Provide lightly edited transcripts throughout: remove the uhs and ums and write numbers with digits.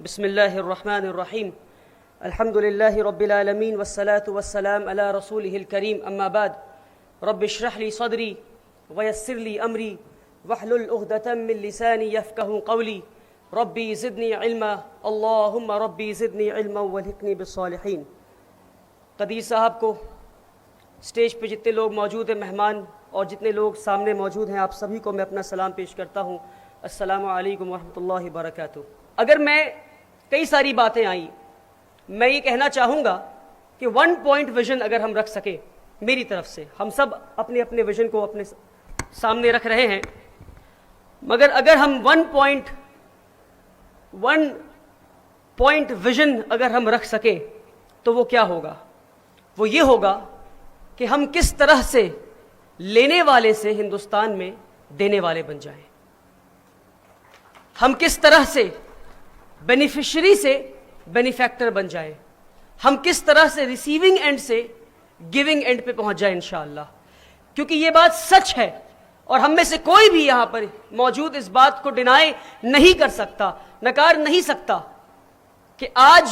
بسم اللہ الرحمن الرحیم الحمد للہ رب العالمین والصلاة والسلام علی رسولہ الکریم اما بعد رب اشرح لی صدری ویسر لی امری واحلل عقدۃ من لسانی یفقہوا قولی ربی زدنی علما اللہم ربی زدنی علما والحقنی بالصالحین۔ قدیر صاحب کو، اسٹیج پہ جتنے لوگ موجود ہیں مہمان اور جتنے لوگ سامنے موجود ہیں، آپ سبھی کو میں اپنا سلام پیش کرتا ہوں۔ السلام علیکم ورحمۃ اللہ وبرکاتہ۔ اگر میں کئی ساری باتیں آئیں، میں یہ کہنا چاہوں گا کہ 1 پوائنٹ ویژن اگر ہم رکھ سکیں میری طرف سے، ہم سب اپنے اپنے ویژن کو اپنے سامنے رکھ رہے ہیں، مگر اگر ہم 1 پوائنٹ ویژن اگر ہم رکھ سکیں تو وہ کیا ہوگا؟ وہ یہ ہوگا کہ ہم کس طرح سے لینے والے سے ہندوستان میں دینے والے بن جائیں، ہم کس طرح سے بینیفیشری سے بینیفیکٹر بن جائیں، ہم کس طرح سے ریسیونگ اینڈ سے گیونگ اینڈ پہ پہنچ جائیں انشاءاللہ۔ کیونکہ یہ بات سچ ہے اور ہم میں سے کوئی بھی یہاں پر موجود اس بات کو ڈینائی نہیں کر سکتا، نکار نہیں سکتا کہ آج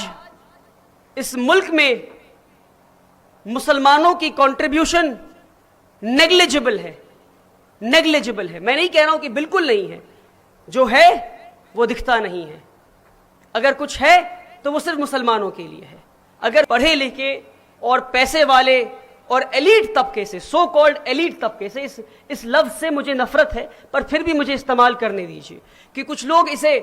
اس ملک میں مسلمانوں کی کنٹریبیوشن نیگلیجبل ہے۔ میں نہیں کہہ رہا ہوں کہ بالکل نہیں ہے، جو ہے وہ دکھتا نہیں ہے۔ اگر کچھ ہے تو وہ صرف مسلمانوں کے لیے ہے۔ اگر پڑھے لکھے اور پیسے والے اور ایلیٹ طبقے سے، سو کالڈ ایلیٹ طبقے سے، اس لفظ سے مجھے نفرت ہے پر پھر بھی مجھے استعمال کرنے دیجیے کہ کچھ لوگ اسے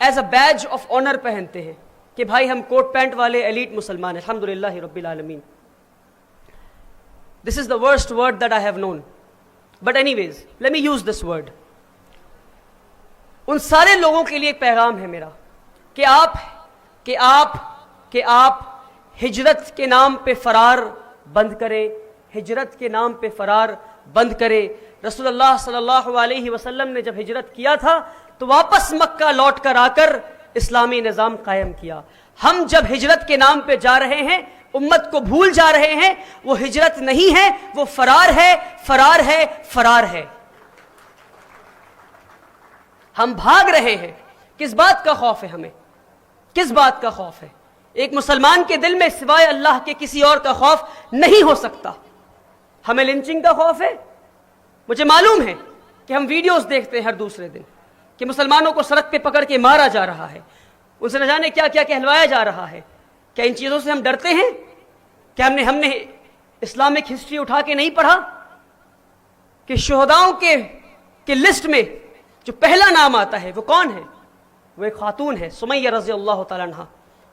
as a badge of honour پہنتے ہیں کہ بھائی ہم کوٹ پینٹ والے ایلیٹ مسلمان ہیں۔ الحمدللہ رب العالمین۔ This is the worst word that I have known. But anyways, let me use this word. ان سارے لوگوں کے لیے ایک پیغام ہے میرا کہ آپ ہجرت کے نام پہ فرار بند کریں، ہجرت کے نام پہ فرار بند کریں۔ رسول اللہ صلی اللہ علیہ وسلم نے جب ہجرت کیا تھا تو واپس مکہ لوٹ کر آ کر اسلامی نظام قائم کیا۔ ہم جب ہجرت کے نام پہ جا رہے ہیں، امت کو بھول جا رہے ہیں، وہ ہجرت نہیں ہے، وہ فرار ہے۔ ہم بھاگ رہے ہیں۔ کس بات کا خوف ہے ہمیں؟ کس بات کا خوف ہے؟ ایک مسلمان کے دل میں سوائے اللہ کے کسی اور کا خوف نہیں ہو سکتا۔ ہمیں لنچنگ کا خوف ہے۔ مجھے معلوم ہے کہ ہم ویڈیوز دیکھتے ہیں ہر دوسرے دن کہ مسلمانوں کو سڑک پہ پکڑ کے مارا جا رہا ہے، ان سے نہ جانے کیا کیا کہلوایا جا رہا ہے۔ کیا ان چیزوں سے ہم ڈرتے ہیں؟ کیا ہم نے اسلامک ہسٹری اٹھا کے نہیں پڑھا کہ شہداؤں کے لسٹ میں جو پہلا نام آتا ہے وہ کون ہے؟ وہ ایک خاتون ہے، سمیہ رضی اللہ تعالیٰ عنہا۔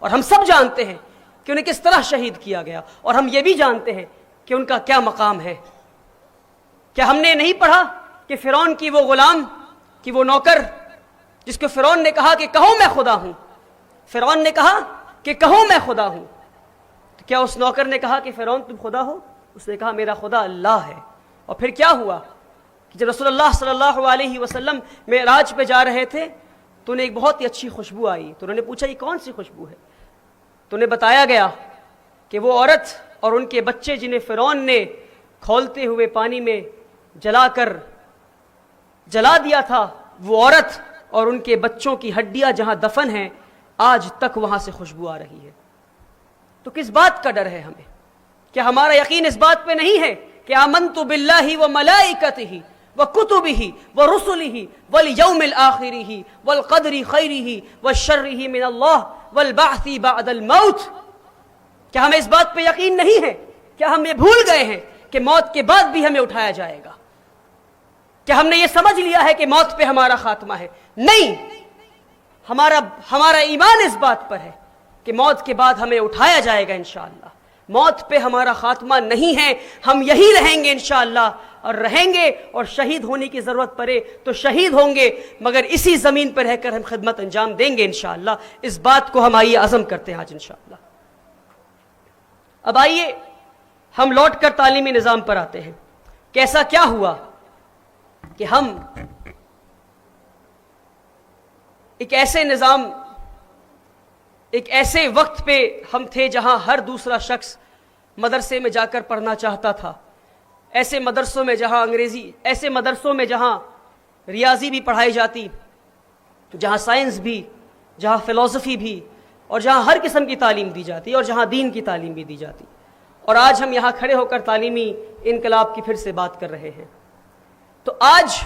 اور ہم سب جانتے ہیں کہ انہیں کس طرح شہید کیا گیا، اور ہم یہ بھی جانتے ہیں کہ ان کا کیا مقام ہے۔ کیا ہم نے نہیں پڑھا کہ فرعون کی وہ غلام، کہ وہ نوکر جس کو فرعون نے کہا کہ کہو میں خدا ہوں، فرعون نے کہا کہ کہو میں خدا ہوں، تو کیا اس نوکر نے کہا کہ فرعون تم خدا ہو؟ اس نے کہا میرا خدا اللہ ہے۔ اور پھر کیا ہوا کہ جب رسول اللہ صلی اللہ علیہ وسلم معراج پہ جا رہے تھے تو انہیں ایک بہت ہی اچھی خوشبو آئی، تو انہوں نے پوچھا یہ کون سی خوشبو ہے؟ تو انہیں بتایا گیا کہ وہ عورت اور ان کے بچے جنہیں فرعون نے کھولتے ہوئے پانی میں جلا دیا تھا، وہ عورت اور ان کے بچوں کی ہڈیاں جہاں دفن ہیں آج تک وہاں سے خوشبو آ رہی ہے۔ تو کس بات کا ڈر ہے ہمیں؟ کیا ہمارا یقین اس بات پہ نہیں ہے کہ آمنت باللہ وملائکتہ وکتبہ ورسلہ والیوم الآخر والقدر خیرہ وشرہ من اللہ والبعث بعد الموت؟ کیا ہمیں اس بات پہ یقین نہیں ہے؟ کیا ہم یہ بھول گئے ہیں کہ موت کے بعد بھی ہمیں اٹھایا جائے گا؟ کیا ہم نے یہ سمجھ لیا ہے کہ موت پہ ہمارا خاتمہ ہے؟ نہیں، ہمارا ایمان اس بات پر ہے کہ موت کے بعد ہمیں اٹھایا جائے گا انشاءاللہ۔ موت پہ ہمارا خاتمہ نہیں ہے، ہم یہی رہیں گے انشاءاللہ، اور رہیں گے، اور شہید ہونے کی ضرورت پڑے تو شہید ہوں گے، مگر اسی زمین پر رہ کر ہم خدمت انجام دیں گے انشاءاللہ۔ اس بات کو ہم آئیے عزم کرتے ہیں آج انشاءاللہ۔ اب آئیے ہم لوٹ کر تعلیمی نظام پر آتے ہیں کہ ایسا کیا ہوا کہ ہم ایک ایسے نظام، ایک ایسے وقت پہ ہم تھے جہاں ہر دوسرا شخص مدرسے میں جا کر پڑھنا چاہتا تھا، ایسے مدرسوں میں جہاں ریاضی بھی پڑھائی جاتی، جہاں سائنس بھی، جہاں فلسفی بھی اور جہاں ہر قسم کی تعلیم دی جاتی اور جہاں دین کی تعلیم بھی دی جاتی. اور آج ہم یہاں کھڑے ہو کر تعلیمی انقلاب کی پھر سے بات کر رہے ہیں. تو آج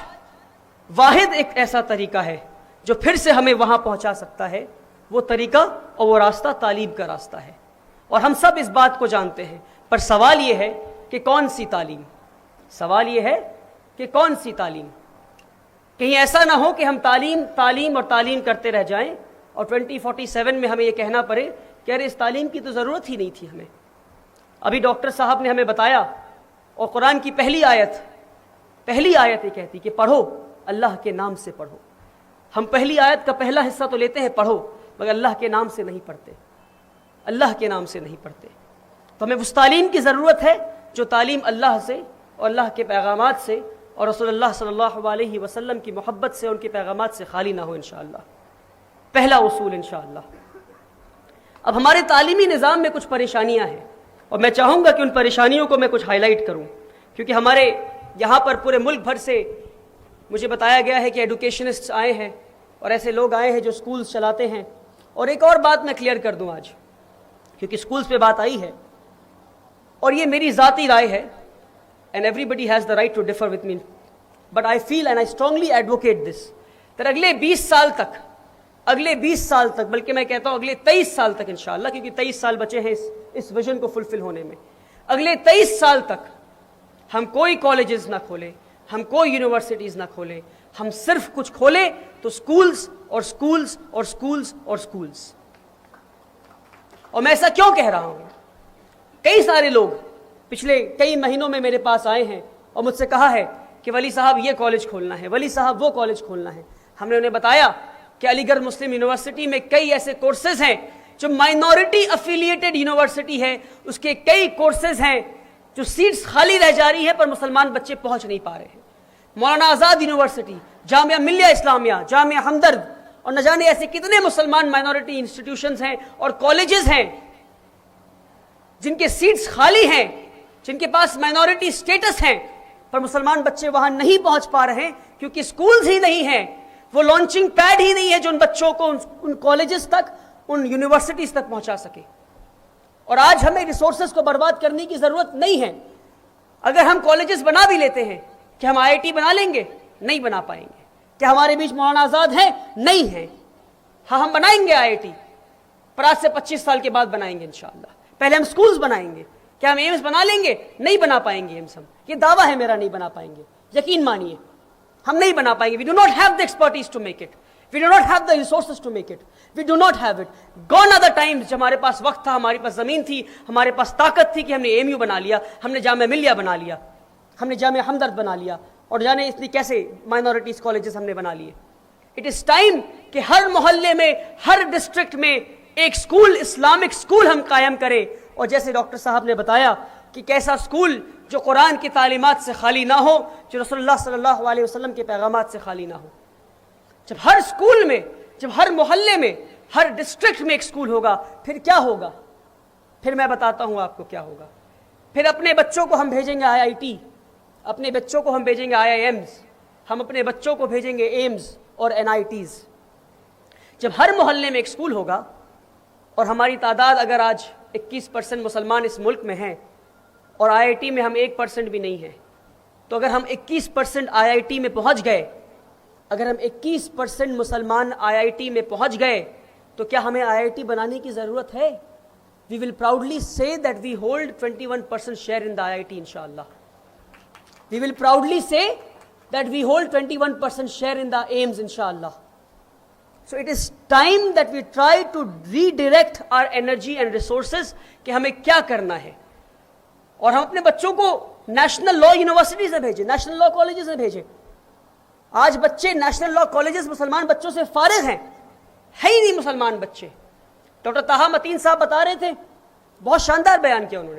واحد ایک ایسا طریقہ ہے جو پھر سے ہمیں وہاں پہنچا سکتا ہے. وہ طریقہ اور وہ راستہ تعلیم کا راستہ ہے، اور ہم سب اس بات کو جانتے ہیں. پر سوال یہ ہے کہ کون سی تعلیم؟ سوال یہ ہے کہ کون سی تعلیم؟ کہیں ایسا نہ ہو کہ ہم تعلیم اور تعلیم کرتے رہ جائیں اور 2047 میں ہمیں یہ کہنا پڑے کہ ارے اس تعلیم کی تو ضرورت ہی نہیں تھی ہمیں. ابھی ڈاکٹر صاحب نے ہمیں بتایا، اور قرآن کی پہلی آیت یہ کہتی کہ پڑھو، اللہ کے نام سے پڑھو. ہم پہلی آیت کا پہلا حصہ تو لیتے ہیں پڑھو، مگر اللہ کے نام سے نہیں پڑھتے، اللہ کے نام سے نہیں پڑھتے. تو ہمیں اس تعلیم کی ضرورت ہے جو تعلیم اللہ سے اور اللہ کے پیغامات سے اور رسول اللہ صلی اللہ علیہ وسلم کی محبت سے، ان کے پیغامات سے خالی نہ ہو انشاءاللہ. پہلا اصول انشاءاللہ. اب ہمارے تعلیمی نظام میں کچھ پریشانیاں ہیں، اور میں چاہوں گا کہ ان پریشانیوں کو میں کچھ ہائی لائٹ کروں، کیونکہ ہمارے یہاں پر پورے ملک بھر سے مجھے بتایا گیا ہے کہ ایڈوکیشنسٹ آئے ہیں اور ایسے لوگ آئے ہیں جو سکولز چلاتے ہیں. اور ایک اور بات میں کلیئر کر دوں آج، کیونکہ سکولز پہ بات آئی ہے اور یہ میری ذاتی رائے ہے، and everybody has the right to differ with me, but I feel and I strongly advocate this that اگلے 20 سال تک بلکہ میں کہتا ہوں اگلے 23 سال تک انشاءاللہ، کیونکہ 23 سال بچے ہیں اس ویژن کو فلفل ہونے میں. اگلے 23 سال تک ہم کوئی کالجز نہ کھولیں، ہم کوئی یونیورسٹیز نہ کھولیں، ہم صرف کچھ کھولیں تو سکولز اور سکولز اور سکولز اور سکولز. اور میں ایسا کیوں کہہ رہا ہوں؟ کئی سارے لوگ پچھلے کئی مہینوں میں میرے پاس آئے ہیں اور مجھ سے کہا ہے کہ ولی صاحب یہ کالج کھولنا ہے، ولی صاحب وہ کالج کھولنا ہے. ہم نے انہیں بتایا کہ علی گڑھ مسلم یونیورسٹی میں کئی ایسے کورسز ہیں جو مائنورٹی افیلیٹڈ یونیورسٹی ہے، اس کے کئی کورسز ہیں جو سیٹس خالی رہ جا رہی ہے پر مسلمان بچے پہنچ نہیں پا رہے ہیں. مولانا آزاد یونیورسٹی، جامعہ ملیہ اسلامیہ، جامعہ ہمدرد اور نہ جانے ایسے کتنے مسلمان مائنورٹی انسٹیٹیوشنز ہیں اور کالجز ہیں جن کے سیٹس خالی ہیں، جن کے پاس مائنورٹی سٹیٹس ہیں، پر مسلمان بچے وہاں نہیں پہنچ پا رہے ہیں کیونکہ سکولز ہی نہیں ہیں، وہ لانچنگ پیڈ ہی نہیں ہے جو ان بچوں کو ان کالجز تک، ان یونیورسٹیز تک پہنچا سکے. اور آج ہمیں ریسورسز کو برباد کرنے کی ضرورت نہیں ہے. اگر ہم کالجز بنا بھی لیتے ہیں، کہ ہم IIT بنا لیں گے؟ نہیں بنا پائیں گے. کیا ہمارے بیچ مولانا آزاد ہیں؟ نہیں ہیں. ہاں ہم بنائیں گے IIT، پر آج سے 25 سال کے بعد بنائیں گے انشاءاللہ. پہلے ہم سکولز بنائیں گے. کیا ہم ایمز بنا لیں گے؟ نہیں بنا پائیں گے ایمز. ہم یہ دعویٰ ہے میرا، نہیں بنا پائیں گے، یقین مانیے ہم نہیں بنا پائیں گے. We do not have the expertise to make it. We do not have the resources to make it. We do not have it. Gone are the times جب ہمارے پاس وقت تھا، ہمارے پاس زمین تھی، ہمارے پاس طاقت تھی کہ ہم نے AMU بنا لیا، ہم نے جامعہ ملیہ بنا لیا، ہم نے جامعہ ہمدرد بنا لیا، اور جانے اتنی کیسے مائنورٹیز کالجز ہم نے بنا لیے. It is time کہ ہر محلے میں، ہر ڈسٹرکٹ میں ایک سکول، اسلامک سکول ہم قائم کریں. اور جیسے ڈاکٹر صاحب نے بتایا کہ کیسا سکول جو قرآن کی تعلیمات سے خالی نہ ہو، جو رسول اللہ صلی اللہ علیہ وسلم کے پیغامات سے خالی نہ ہو. جب ہر سکول میں، جب ہر محلے میں، ہر ڈسٹرکٹ میں ایک سکول ہوگا، پھر کیا ہوگا؟ پھر میں بتاتا ہوں آپ کو کیا ہوگا. پھر اپنے بچوں کو ہم بھیجیں گے IIT، اپنے بچوں کو ہم بھیجیں گے IIMs، ہم اپنے بچوں کو بھیجیں گے ایمز اور NITs. جب ہر محلے میں ایک سکول ہوگا، اور ہماری تعداد اگر آج 21% مسلمان اس ملک میں ہیں اور IIT میں ہم 1% بھی نہیں ہیں، تو اگر ہم 21% IIT میں پہنچ گئے، اگر ہم 21% مسلمان IIT میں پہنچ گئے، تو کیا ہمیں IIT بنانے کی ضرورت ہے؟ We will proudly say that we hold 21% share in the IIT inshallah. We will proudly say that we hold 21% share in the AIMS inshallah. So it is time that we try to redirect our energy and resources کہ ہمیں کیا کرنا ہے. اور ہم اپنے بچوں کو نیشنل لا یونیورسٹی سے بھیجیں، نیشنل لا کالجز سے بھیجیں. آج بچے نیشنل لا کالجز مسلمان بچوں سے فارغ ہیں، ہے ہی نہیں مسلمان بچے. ڈاکٹر طاہا متین صاحب بتا رہے تھے، بہت شاندار بیان کیا انہوں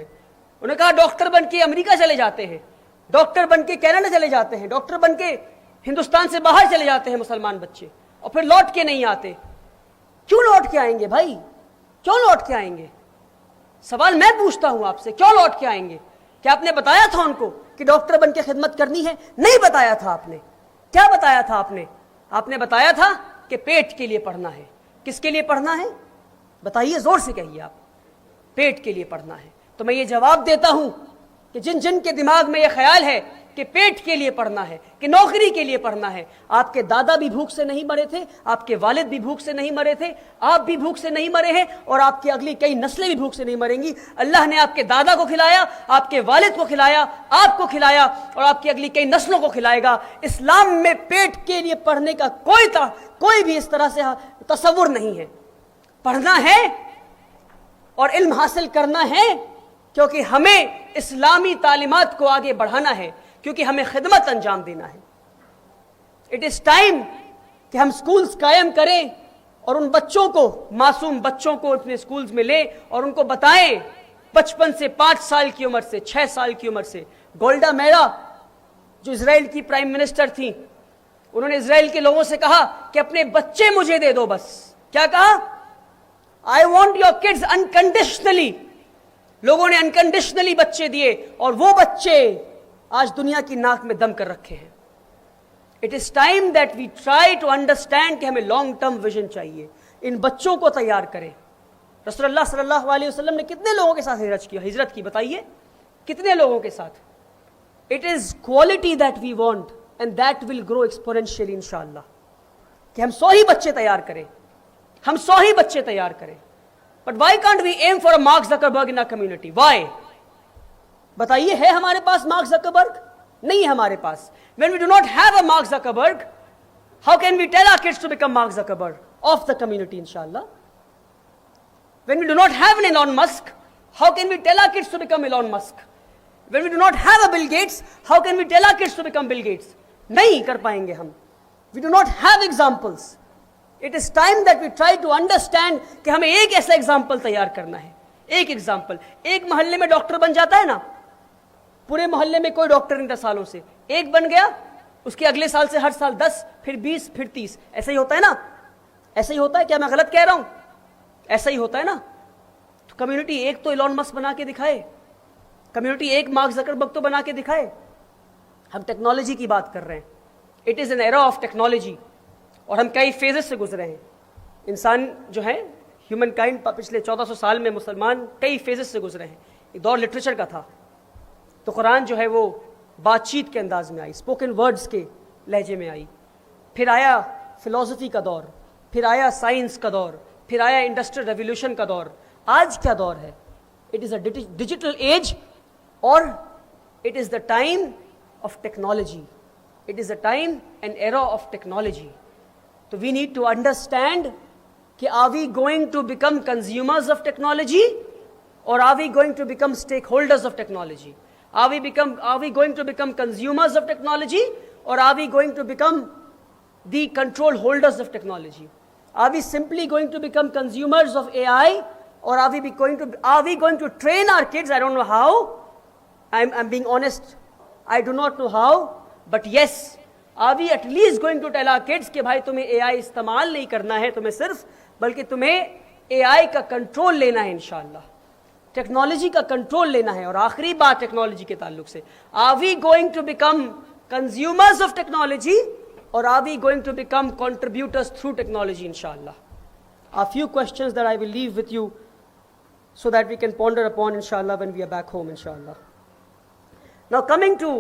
نے کہا ڈاکٹر بن کے امریکہ چلے جاتے ہیں، ڈاکٹر بن کے کینیڈا چلے جاتے ہیں، ڈاکٹر بن کے ہندوستان سے باہر چلے جاتے ہیں مسلمان بچے، اور پھر لوٹ کے نہیں آتے. کیوں لوٹ کے آئیں گے بھائی؟ کیوں لوٹ کے آئیں گے؟ سوال میں پوچھتا ہوں آپ سے، کیوں لوٹ کے آئیں گے؟ کیا آپ نے بتایا تھا ان کو کہ ڈاکٹر بن کے خدمت کرنی ہے؟ نہیں بتایا تھا آپ نے. کیا بتایا تھا آپ نے؟ آپ نے بتایا تھا کہ پیٹ کے لیے پڑھنا ہے، کس کے لیے پڑھنا ہے؟ بتائیے، زور سے کہیے آپ. پیٹ کے لیے پڑھنا ہے. تو میں یہ جواب دیتا ہوں کہ جن جن کے دماغ میں یہ خیال ہے کہ پیٹ کے لیے پڑھنا ہے، کہ نوکری کے لیے پڑھنا ہے، آپ کے دادا بھی بھوک سے نہیں مرے تھے، آپ کے والد بھی بھوک سے نہیں مرے تھے، آپ بھی بھوک سے نہیں مرے ہیں، اور آپ کی اگلی کئی نسلیں بھی بھوک سے نہیں مریں گی. اللہ نے آپ کے دادا کو کھلایا، آپ کے والد کو کھلایا، آپ کو کھلایا، اور آپ کی اگلی کئی نسلوں کو کھلائے گا. اسلام میں پیٹ کے لیے پڑھنے کا کوئی بھی اس طرح سے تصور نہیں ہے. پڑھنا ہے اور علم حاصل کرنا ہے، کیونکہ ہمیں اسلامی تعلیمات کو آگے بڑھانا ہے، کیونکہ ہمیں خدمت انجام دینا ہے. اٹ از ٹائم کہ ہم سکولز قائم کریں اور ان بچوں کو، معصوم بچوں کو اپنے سکولز میں لیں اور ان کو بتائیں 55 سے 5 سال کی عمر سے 6 سال کی عمر سے. گولڈا میرا جو اسرائیل کی پرائم منسٹر تھیں، انہوں نے اسرائیل کے لوگوں سے کہا کہ اپنے بچے مجھے دے دو. بس کیا کہا؟ I want your kids unconditionally. لوگوں نے انکنڈیشنلی بچے دیے، اور وہ بچے آج دنیا کی ناک میں دم کر رکھے ہیں. It is time that we try to understand کہ ہمیں لانگ ٹرم ویژن چاہیے. ان بچوں کو تیار کریں. رسول اللہ صلی اللہ علیہ وسلم نے کتنے لوگوں کے ساتھ ہجرت کی بتائیے؟ کتنے لوگوں کے ساتھ؟ It is quality that we want and that will grow exponentially انشاءاللہ. کہ ہم 100 ہی بچے تیار کریں، ہم 100 ہی بچے تیار کریں. But why can't we aim for a Mark Zuckerberg in our community? Why? بتائیے، ہے ہمارے پاس مارک زکربرگ؟ نہیں ہے ہمارے پاس. when we do not have a Mark Zuckerberg, how can we tell our kids to become Mark Zuckerberg of the community, inshallah? When we do not have an Elon Musk, how can we tell our kids to become Elon Musk? When we do not have a Bill Gates, how can we tell our kids to become Bill Gates? نہیں کر پائیں گے ہم. We do not have examples. It is time that we try to understand کہ ہمیں ایک ایسا example تیار کرنا ہے. ایک ایگزامپل. ایک محلے میں ڈاکٹر بن جاتا ہے نا، پورے محلے میں کوئی ڈاکٹر نہیں تھا سالوں سے، ایک بن گیا، اس کے اگلے سال سے ہر سال 10، پھر 20، پھر 30. ایسا ہی ہوتا ہے نا؟ ایسا ہی ہوتا ہے. کیا میں غلط کہہ رہا ہوں؟ ایسا ہی ہوتا ہے نا. تو کمیونٹی ایک تو ایلون مسک بنا کے دکھائے، کمیونٹی ایک مارک زکربرگ تو بنا کے دکھائے. ہم ٹیکنالوجی کی بات کر رہے ہیں. It is an era of technology, اور ہم کئی فیزز سے گزرے ہیں. انسان جو ہے، ہیومن کائنڈ، پچھلے 1400 سال میں مسلمان کئی فیزز سے گزرے ہیں. ایک دور لٹریچر کا تھا، تو قرآن جو ہے وہ بات چیت کے انداز میں آئی، اسپوکن ورڈز کے لہجے میں آئی. پھر آیا فلسفی کا دور، پھر آیا سائنس کا دور، پھر آیا انڈسٹریل ریولیوشن کا دور. آج کیا دور ہے؟ It is a digital age, اور it is the time of technology. It is a time and era of technology. تو وی نیڈ ٹو انڈرسٹینڈ کہ are we going to become consumers of technology, اور are we going to become stakeholders of technology? Are we going to become consumers of technology, or are we going to become the control holders of technology? Are we simply going to become consumers of AI, or are we going to train our kids? I don't know how. I'm being honest. I do not know how. But yes, are we at least going to tell our kids کہ بھائی تمہیں AI استعمال نہیں کرنا ہے تمہیں صرف، بلکہ تمہیں AI کا کنٹرول لینا ہے انشاءاللہ، ٹیکنالوجی کا کنٹرول لینا ہے. اور آخری بات ٹیکنالوجی کے تعلق سے، are we going to become consumers of technology, اور are we going to become contributors through technology انشاءاللہ؟ A few questions that I will leave with you so that we can ponder upon inshallah when we are back home inshallah. Now coming to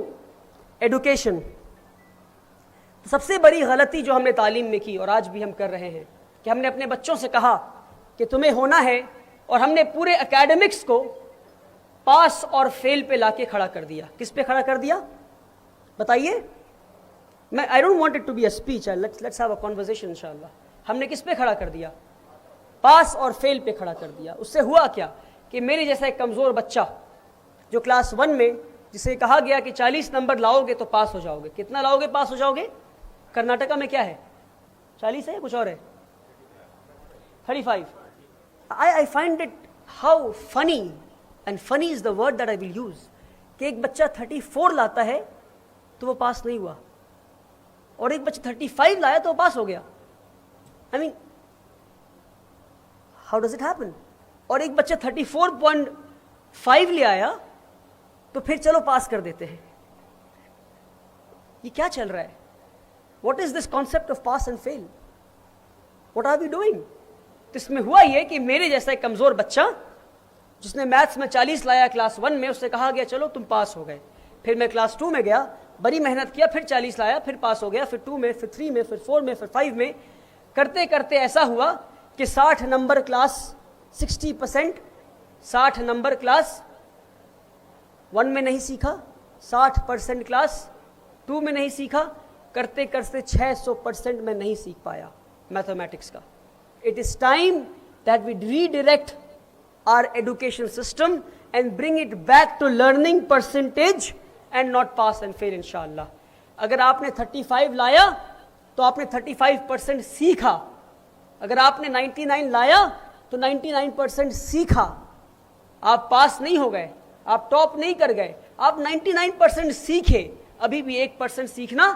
education, سب سے بڑی غلطی جو ہم نے تعلیم میں کی اور آج بھی ہم کر رہے ہیں کہ ہم نے اپنے بچوں سے کہا کہ تمہیں ہونا ہے، اور ہم نے پورے اکیڈمکس کو پاس اور فیل پہ لا کے کھڑا کر دیا. کس پہ کھڑا کر دیا بتائیے؟ میں I don't want it to be a speech. Let's have a conversation inshallah. ہم نے کس پہ کھڑا کر دیا؟ پاس اور فیل پہ کھڑا کر دیا. اس سے ہوا کیا کہ میرے جیسا ایک کمزور بچہ جو کلاس 1 میں، جسے کہا گیا کہ 40 نمبر لاؤ گے تو پاس ہو جاؤ گے. کتنا لاؤ گے پاس ہو جاؤ گے؟ کرناٹکا میں کیا ہے؟ 40 ہے، کچھ اور ہے؟ 35. I find it how funny, and funny is the word that I will use, کہ ایک بچہ 34 لاتا ہے تو وہ پاس نہیں ہوا، اور ایک بچہ 35 لایا تو وہ پاس ہو گیا. I mean, how does it happen? اور ایک بچہ 34.5 لے آیا تو پھر چلو پاس کر دیتے ہیں. یہ کیا چل رہا ہے؟ What is this concept of pass and fail? What are we doing? تو اس میں ہوا یہ کہ میرے جیسا ایک کمزور بچہ جس نے میتھس میں 40 لایا کلاس 1 میں، اس سے کہا گیا چلو تم پاس ہو گئے. پھر میں کلاس 2 میں گیا، بڑی محنت کیا، پھر 40 لایا، پھر پاس ہو گیا، پھر 2 میں، پھر 3 میں، پھر 4 میں، پھر 5 میں. کرتے کرتے ایسا ہوا کہ 60 نمبر کلاس 60%، 60 نمبر کلاس 1 میں نہیں سیکھا، 60% کلاس 2 میں نہیں سیکھا، کرتے کرتے 600% میں نہیں سیکھ پایا میتھمیٹکس کا. It is time that we redirect our education system and bring it back to learning percentage and not pass and fail انشاءاللہ. اگر آپ نے 35 لایا تو آپ نے 35% سیکھا، اگر آپ نے 99 لایا تو 99% سیکھا. آپ پاس نہیں ہو گئے، آپ ٹاپ نہیں کر گئے، آپ 99% سیکھے، ابھی بھی 1% سیکھنا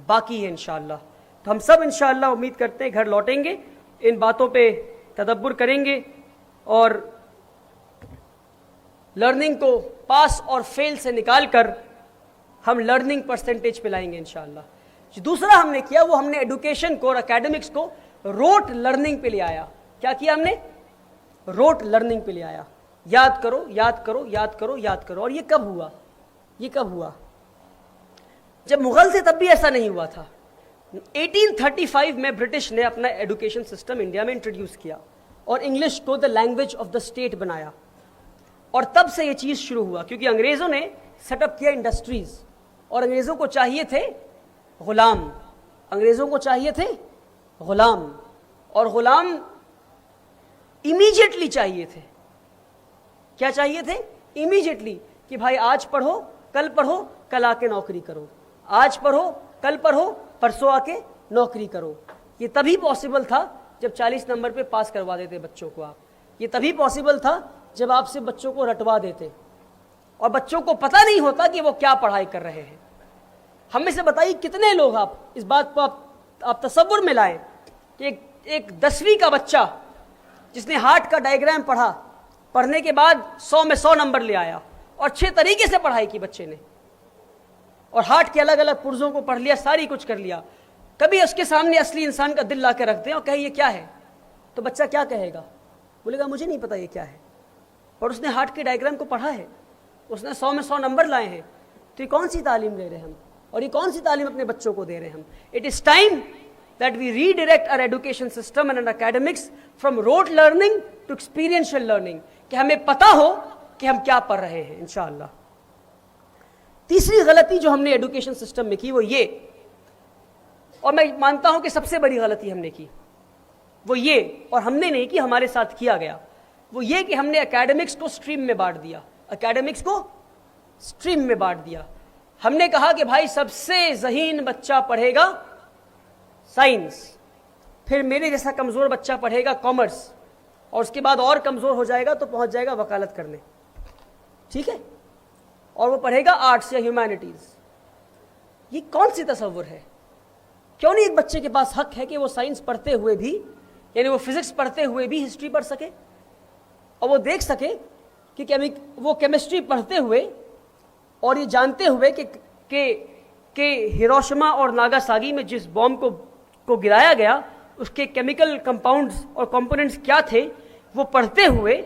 باقی ہے انشاءاللہ. تو ہم سب انشاءاللہ امید کرتے ہیں گھر لوٹیں گے، ان باتوں پہ تدبر کریں گے اور لرننگ کو پاس اور فیل سے نکال کر ہم لرننگ پرسنٹیج پہ لائیں گے انشاءاللہ. جو دوسرا ہم نے کیا وہ ہم نے ایڈوکیشن کو اور اکیڈمکس کو روٹ لرننگ پہ لے آیا. کیا کیا ہم نے؟ روٹ لرننگ پہ لے آیا. یاد کرو یاد کرو یاد کرو یاد کرو. اور یہ کب ہوا؟ یہ کب ہوا؟ جب مغل تھے تب بھی ایسا نہیں ہوا تھا. 1835 میں برٹش نے اپنا ایڈوکیشن سسٹم انڈیا میں انٹروڈیوس کیا اور انگلش کو the language of the state بنایا. اور تب سے یہ چیز شروع ہوا کیونکہ انگریزوں نے سیٹ اپ کیا انڈسٹریز، اور انگریزوں کو چاہیے تھے غلام، انگریزوں کو چاہیے تھے غلام، اور غلام امیجیٹلی چاہیے تھے. کیا چاہیے تھے؟ امیجیٹلی، کہ بھائی آج پڑھو، کل پڑھو، کل آ کے نوکری کرو، آج پڑھو، کل پڑھو، پرسوں آ کے نوکری کرو. یہ تبھی پاسبل تھا جب 40 نمبر پہ پاس کروا دیتے بچوں کو آپ. یہ تبھی پاسبل تھا جب آپ سے بچوں کو رٹوا دیتے اور بچوں کو پتہ نہیں ہوتا کہ وہ کیا پڑھائی کر رہے ہیں. ہم میں سے بتائیے کتنے لوگ آپ اس بات کو آپ تصور میں لائیں کہ ایک 10ویں کا بچہ جس نے ہارٹ کا ڈائیگرام پڑھا، پڑھنے کے بعد 100 میں 100 نمبر لے آیا اور اچھے طریقے سے پڑھائی کی بچے نے، اور ہارٹ کے الگ الگ پرزوں کو پڑھ لیا، ساری کچھ کر لیا. کبھی اس کے سامنے اصلی انسان کا دل لا کے رکھ دیں اور کہے یہ کیا ہے، تو بچہ کیا کہے گا؟ بولے گا مجھے نہیں پتا یہ کیا ہے. اور اس نے ہارٹ کے ڈائیگرام کو پڑھا ہے، اس نے 100 میں 100 نمبر لائے ہیں. تو یہ کون سی تعلیم دے رہے ہیں ہم، اور یہ کون سی تعلیم اپنے بچوں کو دے رہے ہیں ہم؟ It is time that we redirect our education system and our academics from rote learning to experiential learning, کہ ہمیں پتا ہو کہ ہم کیا پڑھ رہے ہیں انشاءاللہ. تیسری غلطی جو ہم نے ایڈوکیشن سسٹم میں کی وہ یہ، اور میں مانتا ہوں کہ سب سے بڑی غلطی ہم نے کی وہ یہ، اور ہم نے نہیں کی، ہمارے ساتھ کیا گیا، وہ یہ کہ ہم نے اکیڈمکس کو اسٹریم میں بانٹ دیا. اکیڈمکس کو اسٹریم میں بانٹ دیا. ہم نے کہا کہ بھائی سب سے ذہین بچہ پڑھے گا سائنس، پھر میرے جیسا کمزور بچہ پڑھے گا کامرس، اور اس کے بعد اور کمزور ہو جائے گا تو پہنچ جائے گا وکالت کرنے، ٹھیک ہے، اور وہ پڑھے گا آرٹس یا ہیومینٹیز. یہ کون سی تصور ہے؟ کیوں نہیں ایک بچے کے پاس حق ہے کہ وہ سائنس پڑھتے ہوئے بھی، یعنی وہ فزکس پڑھتے ہوئے بھی ہسٹری پڑھ سکے، اور وہ دیکھ سکے کہ وہ کیمسٹری پڑھتے ہوئے اور یہ جانتے ہوئے کہ ہیروشیما اور ناگاساکی میں جس بوم کو گرایا گیا اس کے کیمیکل کمپاؤنڈز اور کمپوننٹس کیا تھے، وہ پڑھتے ہوئے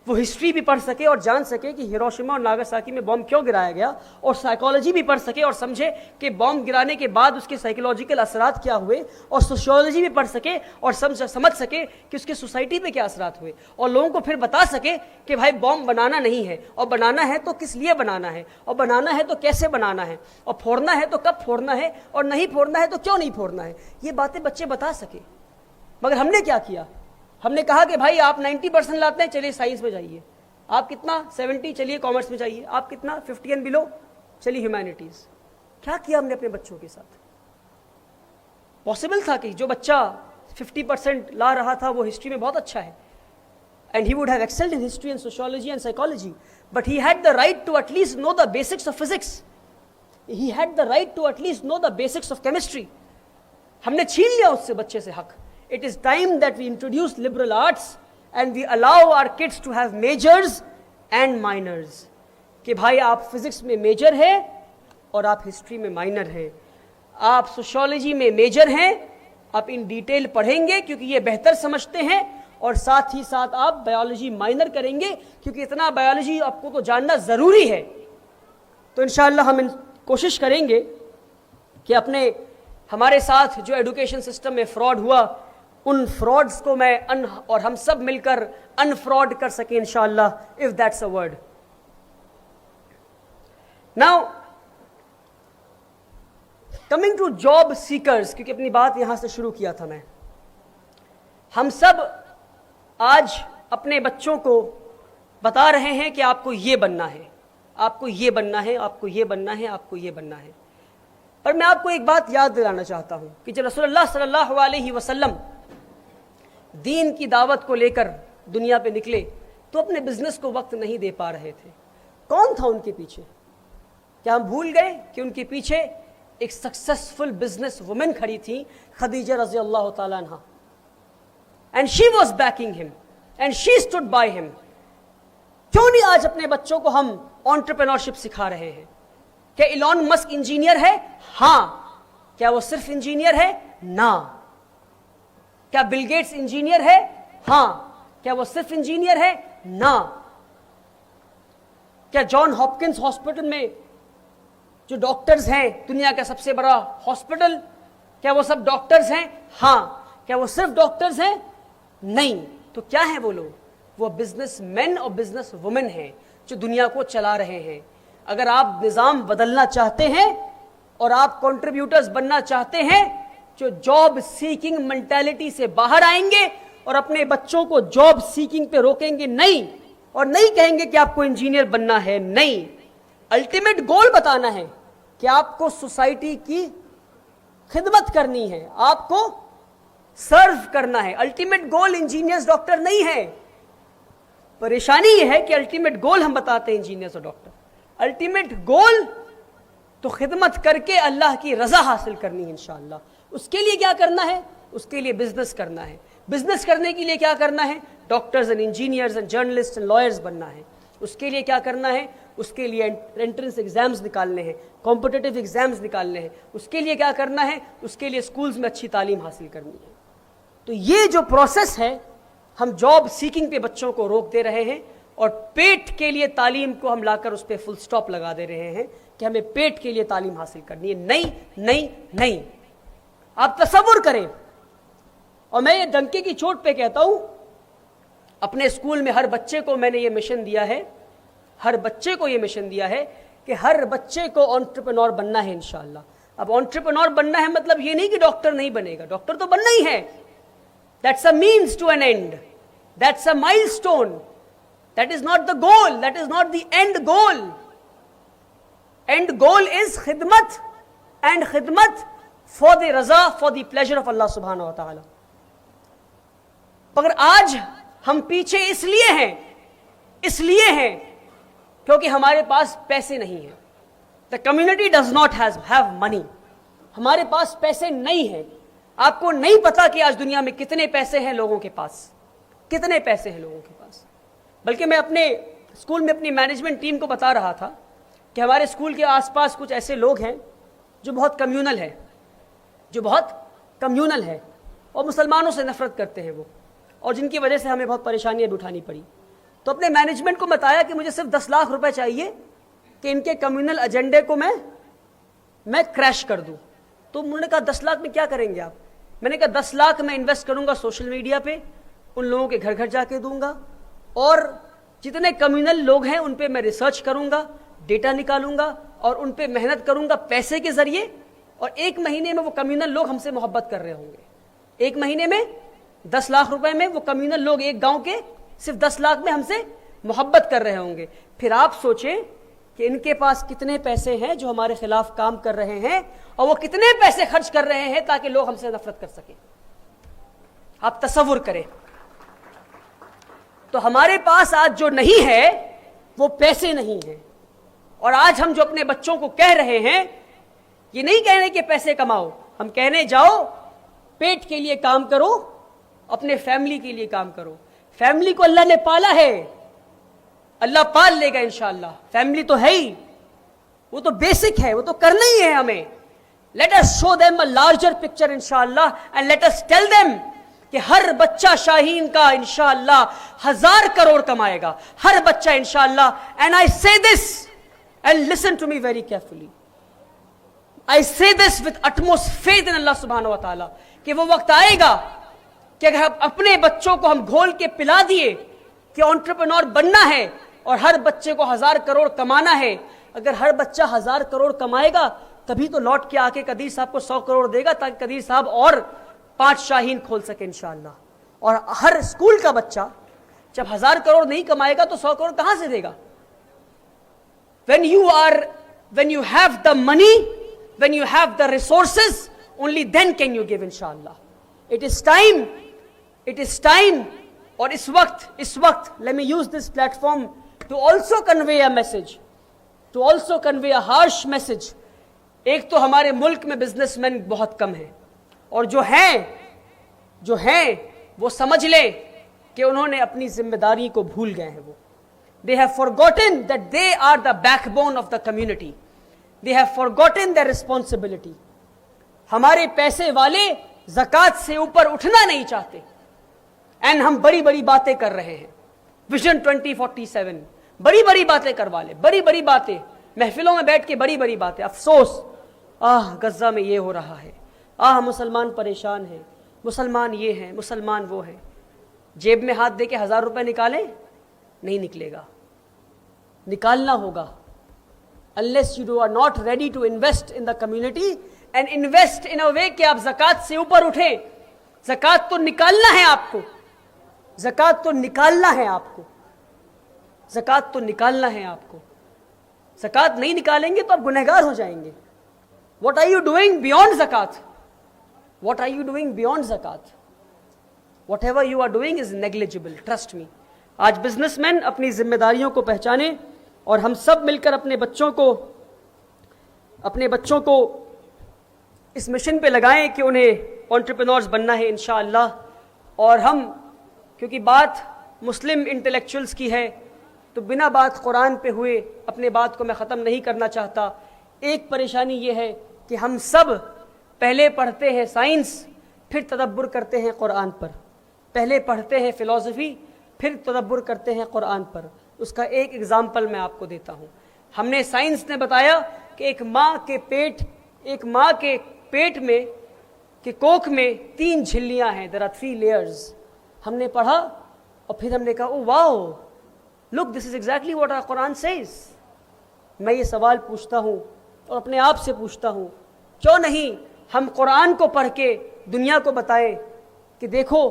وہ ہسٹری بھی پڑھ سکے اور جان سکے کہ ہیروشیما اور ناگاساکی میں بوم کیوں گرایا گیا، اور سائیکالوجی بھی پڑھ سکے اور سمجھے کہ بوم گرانے کے بعد اس کے سائیکولوجیکل اثرات کیا ہوئے، اور سوشیولوجی بھی پڑھ سکے اور سمجھ سکے کہ اس کے سوسائٹی پہ کیا اثرات ہوئے، اور لوگوں کو پھر بتا سکے کہ بھائی بوم بنانا نہیں ہے، اور بنانا ہے تو کس لیے بنانا ہے، اور بنانا ہے تو کیسے بنانا ہے، اور پھوڑنا ہے تو کب پھوڑنا ہے، اور نہیں پھوڑنا ہے تو کیوں نہیں پھوڑنا ہے. یہ باتیں بچے بتا سکے. مگر ہم نے کیا کیا؟ ہم نے کہا کہ بھائی آپ 90% لاتے ہیں، چلیے سائنس میں جائیے. آپ کتنا؟ 70، چلیے کامرس میں جائیے. آپ کتنا؟ 50 اینڈ بلو، چلیے ہیومینٹیز. کیا کیا ہم نے اپنے بچوں کے ساتھ؟ پاسبل تھا کہ جو بچہ 50% لا رہا تھا وہ ہسٹری میں بہت اچھا ہے، and he would have excelled in history and sociology and psychology, but he had the right to at least know the basics of physics. He had the right to at least know the basics of chemistry. ہم نے چھین لیا اس سے بچے سے حق. It is time that we introduce liberal arts and we allow our kids to have majors and minors. کہ بھائی آپ فزکس میں میجر ہیں اور آپ ہسٹری میں مائنر ہیں، آپ سوشیولوجی میں میجر ہیں آپ ان ڈیٹیل پڑھیں گے کیونکہ یہ بہتر سمجھتے ہیں, اور ساتھ ہی ساتھ آپ بایولوجی مائنر کریں گے کیونکہ اتنا بایولوجی آپ کو تو جاننا ضروری ہے. تو انشاءاللہ ہم کوشش کریں گے کہ ہمارے ساتھ جو ایڈوکیشن سسٹم میں فراڈ ہوا ان فراڈز کو میں اور ہم سب مل کر ان فراڈ کر سکیں انشاءاللہ, if that's a word. Now coming to job seekers, کیونکہ اپنی بات یہاں سے شروع کیا تھا میں, ہم سب آج اپنے بچوں کو بتا رہے ہیں کہ آپ کو یہ بننا ہے, آپ کو یہ بننا ہے, آپ کو یہ بننا ہے, آپ کو یہ بننا ہے. پر میں آپ کو ایک بات یاد دلانا چاہتا ہوں کہ جب رسول اللہ صلی اللہ علیہ وسلم دین کی دعوت کو لے کر دنیا پہ نکلے تو اپنے بزنس کو وقت نہیں دے پا رہے تھے. کون تھا ان کے پیچھے؟ کیا ہم بھول گئے کہ ان کے پیچھے ایک سکسیسفل بزنس وومن کھڑی تھی, خدیجہ رضی اللہ تعالیٰ عنہ, and she was backing him and she stood by him. کیوں نہیں آج اپنے بچوں کو ہم انٹرپرینورشپ سکھا رہے ہیں؟ کیا ایلون مسک انجینئر ہے؟ ہاں. کیا وہ صرف انجینئر ہے؟ نہ. کیا بل گیٹس انجینئر ہے؟ ہاں. کیا وہ صرف انجینئر ہے؟ نہ. کیا جان ہاپکنس ہاسپٹل میں جو ڈاکٹرز ہیں, دنیا کا سب سے بڑا ہاسپٹل, کیا وہ سب ڈاکٹرز ہیں؟ ہاں. کیا وہ صرف ڈاکٹرز ہیں؟ نہیں. تو کیا ہیں وہ لوگ؟ وہ بزنس مین اور بزنس وومن ہیں جو دنیا کو چلا رہے ہیں. اگر آپ نظام بدلنا چاہتے ہیں اور آپ کنٹریبیوٹرز بننا چاہتے ہیں جو جاب سیکنگ مینٹیلٹی سے باہر آئیں گے اور اپنے بچوں کو جاب سیکنگ پہ روکیں گے نہیں, اور نہیں کہیں گے کہ آپ کو انجینئر بننا ہے, نہیں, الٹیمیٹ گول بتانا ہے کہ آپ کو سوسائٹی کی خدمت کرنی ہے, آپ کو سرو کرنا ہے. الٹیمیٹ گول انجینئرز ڈاکٹر نہیں ہے. پریشانی یہ ہے کہ الٹیمیٹ گول ہم بتاتے ہیں انجینئرز اور ڈاکٹر, الٹیمیٹ گول تو خدمت کر کے اللہ کی رضا حاصل کرنی ہے انشاءاللہ. اس کے لیے کیا کرنا ہے؟ اس کے لیے بزنس کرنا ہے. بزنس کرنے کے لیے کیا کرنا ہے؟ Doctors and engineers and journalist and lawyers بننا ہے. اس کے لیے کیا کرنا ہے؟ اس کے لیے انٹرنس ایگزامز نکالنے ہیں, کمپٹیٹیو ایگزامز نکالنے ہیں. اس کے لیے کیا کرنا ہے؟ اس کے لیے اسکولز میں اچھی تعلیم حاصل کرنی ہے. تو یہ جو پروسیس ہے, ہم جاب سیکنگ پہ بچوں کو روک دے رہے ہیں اور پیٹ کے لیے تعلیم کو ہم لا کر اس پہ فل سٹاپ لگا دے رہے ہیں کہ ہمیں پیٹ کے لیے تعلیم حاصل کرنی ہے. نہیں نہیں نہیں. آپ تصور کریں, اور میں یہ ڈنکے کی چوٹ پہ کہتا ہوں, اپنے اسکول میں ہر بچے کو میں نے یہ مشن دیا ہے, ہر بچے کو یہ مشن دیا ہے کہ ہر بچے کو انٹرپرینور بننا ہے انشاءاللہ. اب انٹرپرینور بننا ہے مطلب یہ نہیں کہ ڈاکٹر نہیں بنے گا, ڈاکٹر تو بننا ہی ہے. That's a means to an end. That's a milestone. That is not the goal. That is not the end goal. End goal is khidmat, and khidmat for the raza, for the pleasure of Allah subhanahu wa ta'ala. مگر آج ہم پیچھے اس لیے ہیں کیونکہ ہمارے پاس پیسے نہیں ہیں. The community does not have money. ہمارے پاس پیسے نہیں ہیں. آپ کو نہیں پتا کہ آج دنیا میں کتنے پیسے ہیں لوگوں کے پاس, کتنے پیسے ہیں لوگوں کے پاس. بلکہ میں اپنے اسکول میں اپنی مینجمنٹ ٹیم کو بتا رہا تھا کہ ہمارے اسکول کے آس پاس کچھ ایسے لوگ ہیں جو بہت کمیونل ہے, اور مسلمانوں سے نفرت کرتے ہیں وہ, اور جن کی وجہ سے ہمیں بہت پریشانیاں بھی اٹھانی پڑی. تو اپنے مینجمنٹ کو بتایا کہ مجھے صرف 10 لاکھ روپے چاہیے کہ ان کے کمیونل ایجنڈے کو میں کریش کر دوں. تو انہوں نے کہا 10 لاکھ میں کیا کریں گے آپ؟ میں نے کہا 10 لاکھ میں انویسٹ کروں گا سوشل میڈیا پہ, ان لوگوں کے گھر گھر جا کے دوں گا, اور جتنے کمیونل لوگ ہیں ان پہ میں ریسرچ کروں گا, ڈیٹا نکالوں گا اور ان پہ محنت کروں گا پیسے کے ذریعے, اور 1 مہینے میں وہ کمیونل لوگ ہم سے محبت کر رہے ہوں گے. 1 مہینے میں 10 لاکھ روپے میں وہ کمیونل لوگ ایک گاؤں کے صرف 10 لاکھ میں ہم سے محبت کر رہے ہوں گے. پھر آپ سوچیں کہ ان کے پاس کتنے پیسے ہیں جو ہمارے خلاف کام کر رہے ہیں, اور وہ کتنے پیسے خرچ کر رہے ہیں تاکہ لوگ ہم سے نفرت کر سکیں. آپ تصور کریں. تو ہمارے پاس آج جو نہیں ہے وہ پیسے نہیں ہیں. اور آج ہم جو اپنے بچوں کو کہہ رہے ہیں, یہ نہیں کہنے کہ پیسے کماؤ, ہم کہنے جاؤ پیٹ کے لیے کام کرو, اپنے فیملی کے لیے کام کرو. فیملی کو اللہ نے پالا ہے, اللہ پال لے گا انشاءاللہ. فیملی تو ہے ہی, وہ تو بیسک ہے, وہ تو کرنا ہی ہے ہمیں. Let us show them a larger picture inshallah and let us tell them کہ ہر بچہ شاہین کا انشاءاللہ 1000 کروڑ کمائے گا, ہر بچہ انشاءاللہ. And I say this, and listen to me very carefully, I say this with utmost faith in Allah subhanahu wa ta'ala, کہ وہ وقت آئے گا کہ اگر اپنے بچوں کو ہم گھول کے پلا دیے کہ انٹرپرینور بننا ہے اور ہر بچے کو 1000 کروڑ کمانا ہے, اگر ہر بچہ 1000 کروڑ کمائے گا تبھی تو لوٹ کے آ کے قدیر صاحب کو 100 کروڑ دے گا تاکہ قدیر صاحب اور 5 شاہین کھول سکے انشاءاللہ. اور ہر اسکول کا بچہ جب 1000 کروڑ نہیں کمائے گا تو 100 کروڑ کہاں سے دے گا؟ when you have the money, when you have the resources, only then can you give inshallah. It is time اور اس وقت let me use this platform to also convey a message, to also convey a harsh message. ایک تو ہمارے ملک میں business man بہت کم ہیں, اور جو ہیں وہ سمجھ لیں کہ انہوں نے اپنی ذمہ داری کو بھول گئے ہیں. وہ they have forgotten that they are the backbone of the community. They have forgotten their responsibility. ہمارے پیسے والے زکوٰۃ سے اوپر اٹھنا نہیں چاہتے, اینڈ ہم بڑی بڑی باتیں کر رہے ہیں. ویژن 2047 بڑی باتیں کروا لے, بڑی باتیں محفلوں میں بیٹھ کے بڑی باتیں. افسوس, غزہ میں یہ ہو رہا ہے, مسلمان پریشان ہیں, مسلمان یہ ہیں, مسلمان وہ ہیں. جیب میں ہاتھ دے کے 1000 روپے نکالیں, نہیں نکلے گا, نکالنا ہوگا. unless you are not ready to invest in the community and invest in a way کہ آپ زکوٰۃ سے اوپر اٹھیں. زکوٰۃ تو نکالنا ہے آپ کو, زکوٰۃ تو نکالنا ہے آپ کو, زکوٰۃ تو نکالنا ہے آپ کو. زکوٰۃ نہیں نکالیں گے تو آپ گنہگار ہو جائیں گے. What are you doing beyond zakat? What are you doing beyond zakat? Whatever you are doing is negligible, trust me. آج بزنس مین اپنی ذمہ داریوں کو پہچانیں, اور ہم سب مل کر اپنے بچوں کو اس مشن پہ لگائیں کہ انہیں انٹرپرینورز بننا ہے انشاءاللہ. اور ہم کیونکہ بات مسلم انٹلیکچوئلز کی ہے تو بنا بات قرآن پہ ہوئے اپنے بات کو میں ختم نہیں کرنا چاہتا. ایک پریشانی یہ ہے کہ ہم سب پہلے پڑھتے ہیں سائنس, پھر تدبر کرتے ہیں قرآن پر. پہلے پڑھتے ہیں فلسفی, پھر تدبر کرتے ہیں قرآن پر. اس کا ایک ایگزامپل میں آپ کو دیتا ہوں. ہم نے سائنس نے بتایا کہ ایک ماں کے پیٹ میں کہ کوکھ میں 3 جھلیاں ہیں, there are 3 layers. ہم نے پڑھا اور پھر ہم نے کہا oh wow, look this is exactly what our Quran says. میں یہ سوال پوچھتا ہوں اور اپنے آپ سے پوچھتا ہوں, کیوں نہیں ہم قرآن کو پڑھ کے دنیا کو بتائیں کہ دیکھو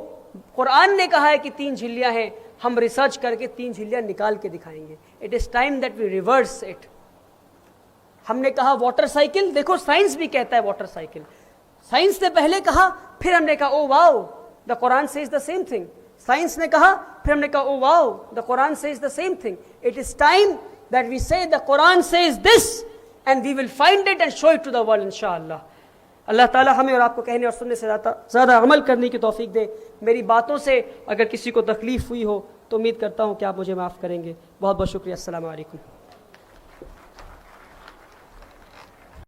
قرآن نے کہا ہے کہ 3 جھلیاں ہیں, ہم ریسرچ کر کے 3 جھلیاں نکال کے دکھائیں گے. It is time that we reverse it. ہم نے کہا واٹر سائیکل, دیکھو سائنس بھی کہتا ہے واٹر سائیکل. سائنس نے پہلے کہا, پھر ہم نے کہا oh wow the Quran says the same thing. Science نے کہا, پھر ہم نے کہا oh wow the Quran says the same thing. It is time that we say the Quran says this and we will find it and show it to the world انشاءاللہ. اللہ تعالیٰ ہمیں اور آپ کو کہنے اور سننے سے زیادہ عمل کرنے کی توفیق دے. میری باتوں سے اگر کسی کو تکلیف ہوئی ہو تو امید کرتا ہوں کہ آپ مجھے معاف کریں گے. بہت بہت شکریہ. السلام علیکم.